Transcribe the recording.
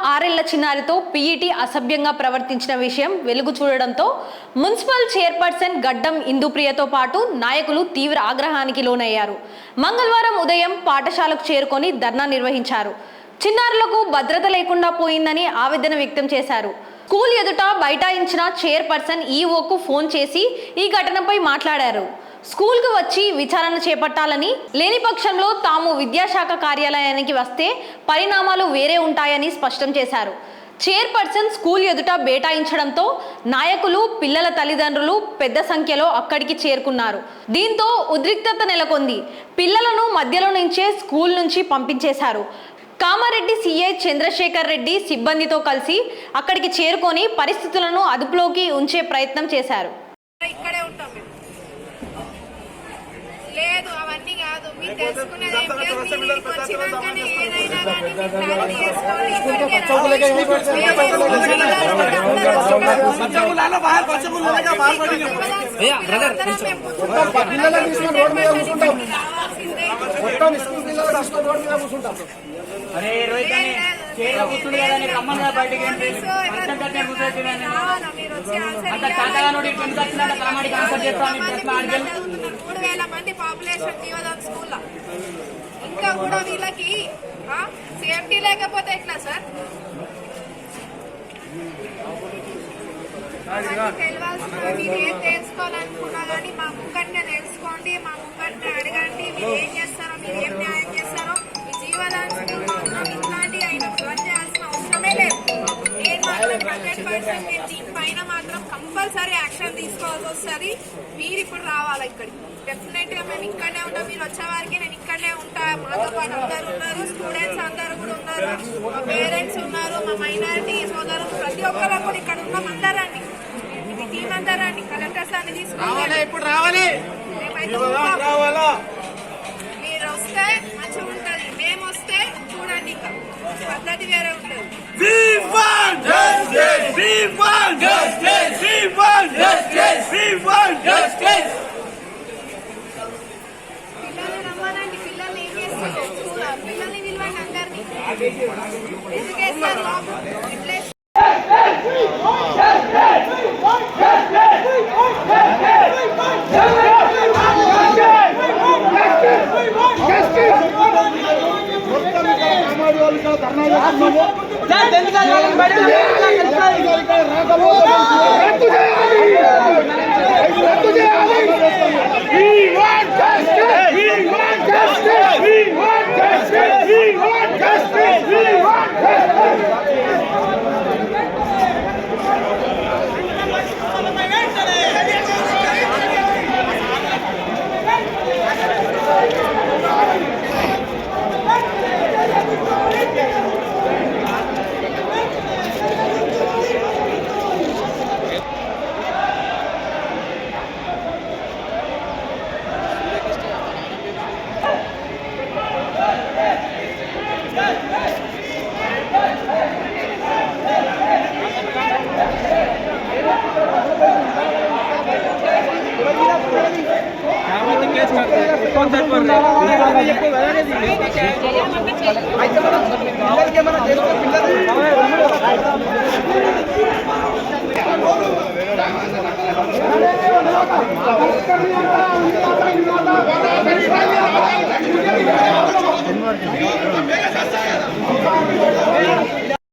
6 ఏళ్ల చిన్నారితో పీఈటీ అసభ్యంగా ప్రవర్తించిన విషయం వెలుగు చూడడంతో మున్సిపల్ చైర్పర్సన్ గడ్డం ఇందుప్రియతో పాటు నాయకులు తీవ్ర ఆగ్రహానికి లోనయ్యారు. మంగళవారం ఉదయం పాఠశాలకు చేరుకొని ధర్నా నిర్వహించారు. చిన్నారులకు భద్రత లేకుండా పోయిందని ఆవేదన వ్యక్తం చేశారు. స్కూల్ ఎదుట బైఠాయించిన చైర్పర్సన్ ఈఓకు ఫోన్ చేసి ఈ ఘటనపై మాట్లాడారు. స్కూల్కు వచ్చి విచారణ చేపట్టాలని, లేని పక్షంలో తాము విద్యాశాఖ కార్యాలయానికి వస్తే పరిణామాలు వేరే ఉంటాయని స్పష్టం చేశారు. చైర్పర్సన్ స్కూల్ ఎదుట బైఠాయించడంతో నాయకులు, పిల్లల తల్లిదండ్రులు పెద్ద సంఖ్యలో అక్కడికి చేరుకున్నారు. దీంతో ఉద్రిక్తత నెలకొంది. పిల్లలను మధ్యలో నుంచే స్కూల్ నుంచి పంపించేశారు. కామారెడ్డి సీఐ చంద్రశేఖర్ రెడ్డి సిబ్బందితో కలిసి అక్కడికి చేరుకొని పరిస్థితులను అదుపులోకి ఉంచే ప్రయత్నం చేశారు. లేదు అవన్నీ కాదు, మీరు తెలుసుకునేది ఏం లేదు. మీరు వచ్చినాకనే ఏదైనా కానీ ప్లాన్ చేసుకోవాలి. పాపులేషన్ జీవదాన్ స్కూల్ ఇంకా కూడా వీళ్ళకి సేఫ్టీ లేకపోతే ఎట్లా సార్? తెలియాల్సిన మీరు ఏం తెలుసుకోవాలనుకున్నా కానీ మా ముంగట్నే తెలుసుకోండి, మా ముంగట్నే అడగండి. మీరు ఏం చేస్తారో, మీరు ఏం న్యాయం చేస్తారో మీ జీవదాన్ స్కూల్లో ఉన్నాం. ఇట్లాంటి ఆయన బంద్ చేయాల్సిన అవసరమే లేదు. నేను మాత్రం 100% నేను దీనిపైన మాత్రం కంపల్సరీ యాక్షన్ తీసుకోవాల్సి వస్తుంది. మీరు ఇప్పుడు రావాలి ఇక్కడికి. డెఫినెట్ గా మేము ఇక్కడనే ఉంటాం. మీరు వచ్చే వారికి నేను ఇక్కడనే ఉంటా. మాతో పాటు అందరు ఉన్నారు, స్టూడెంట్స్ అందరు కూడా ఉన్నారు, మా పేరెంట్స్ ఉన్నారు, మా మైనారిటీ సోదరులు ప్రతి ఒక్కరు కూడా ఇక్కడ ఉన్నాం. అందరండి, మీ టీం అందరండి. కలెక్టర్ సార్ని తీసుకోవాలి. మీరు వస్తే మంచిగా ఉంటుంది, మేము వస్తే చూడండి ఇంకా పద్ధతి వేరే ఉంటుంది. పిల్లల్ని ఏం చేస్తారు? పిల్లల్ని విలువండి అందరినీ. ఎందుకేస్తారు